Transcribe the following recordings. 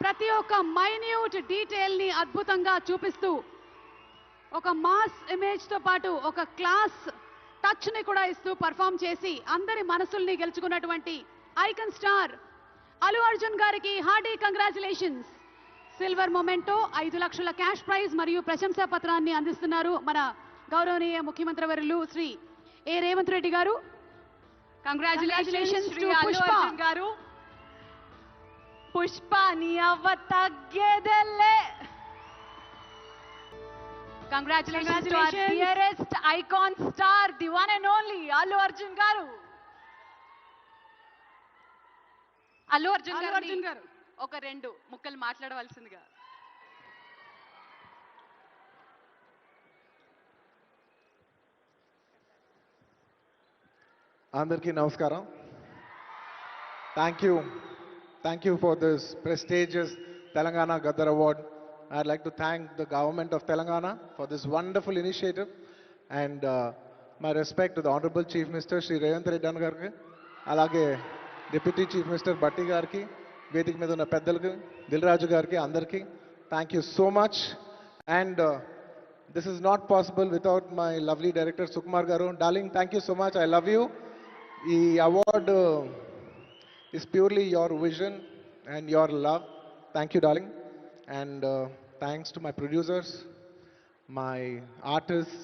ప్రతి ఒక్క minute detail ని అద్భుతంగా చూపిస్తూ ఒక మాస్ ఇమేజ్ తో పాటు ఒక క్లాస్ టచ్ ని కూడా ఇస్తూ పర్ఫామ్ చేసి అందరి మనసుల్ని గెలుచుకున్నటువంటి ఐకన్ స్టార్ అల్లు అర్జున్ గారికి హార్డీ కంగ్రాచులేషన్స్. సిల్వర్ మొమెంటో 5 లక్షల క్యాష్ ప్రైజ్ మరియు ప్రశంసా పత్రాన్ని అందిస్తున్నారు మన గౌరవనీయ ముఖ్యమంత్రి వర్యులు శ్రీ ఏ రేవంత్ రెడ్డి గారు. కంగ్రాచులేషన్స్ టు పుష్ప గారు. పుష్ప నీ అవ్వ తగ్గేదెల్లే. Congratulations to our dearest icon star, the one and only Allu Arjun garu. Allu Arjun garu ఒక 2 ముక్కలు మాట్లాడవలసిందిగా. అందరికీ నమస్కారం. Thank you for this prestigious Telangana Gaddar Award. I'd like to thank the government of Telangana for this wonderful initiative, and my respect to the Honorable Chief Minister Shri Revanth Reddy Garki, alage Deputy Chief Minister Batti Garki, Vedik మీద ఉన్న పెద్దలకు, దిల్ రాజు గారికి అందరికీ thank you so much. And this is not possible without my lovely director Sukumar garu. Darling, thank you so much. I love you. ఈ award is purely your vision and your love. Thank you, darling. And thanks to my producers, my artists,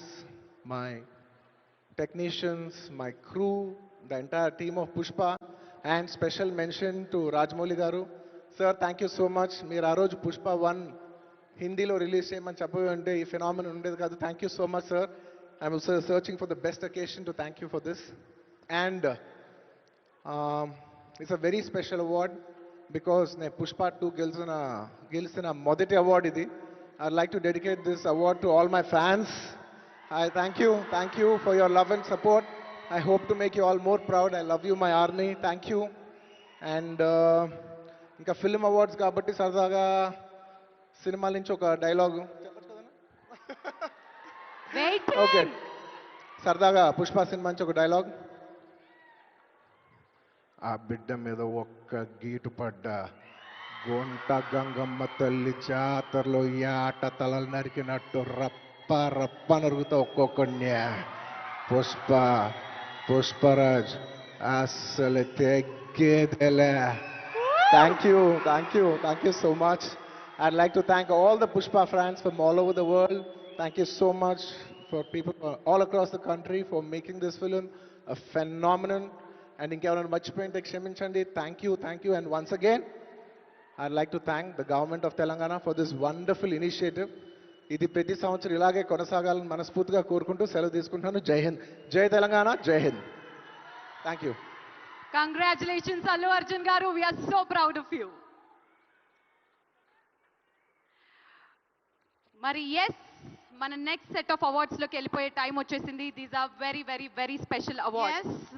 my technicians, my crew, the entire team of Pushpa, and special mention to Rajamouli garu. Sir, thank you so much. Meer aa roju Pushpa 1 Hindi lo release cheyamani cheppavu ante ee phenomenon undedi kaadu. Thank you so much, sir. I'm also searching for the best occasion to thank you for this. And it's a very special award because ne Pushpa 2 గెలిచిన మొదటి award ఇది. I'd like to dedicate this award to all my fans. I thank you for your love and support. I hope to make you all more proud. I love you, my army. Thank you. And ఇంకా film awards కాబట్టి సరదాగా సినిమాల నుంచి ఒక dialogue okay, సరదాగా Pushpa cinema నుంచి ఒక dialogue. ఆ బిడ్డ మీద ఒక్క గీటు పడ్డా గొంట గంగమ్మ తల్లి జాతరలో ఆట తలలు నరికినట్టు రప్ప రప్ప నరుగుతా ఒక్కొక్కడిని. పుష్పరాజ్ అసలు తెగ్గేదెలే. Thank you so much. I'd like to thank all the Pushpa fans from all over the world. Thank you so much for people all across the country for making this film a phenomenon. And ఇంకెవరైనా మర్చిపోయింటే క్షమించండి. Thank you. And once again, I'd like to thank the government of Telangana for this wonderful initiative. ఇది ప్రతి సంవత్సరం ఇలాగే కొనసాగాలని మనస్ఫూర్తిగా కోరుకుంటూ సెలవు తీసుకుంటాను. జై హింద్, జై తెలంగాణ, జై Hind. Thank you. Congratulations Allu Arjun garu. We are so proud of you. మరి ఎస్, మన నెక్స్ట్ సెట్ ఆఫ్ అవార్డ్స్ లోకి వెళ్ళిపోయే టైం వచ్చేసింది. These are very very very special awards.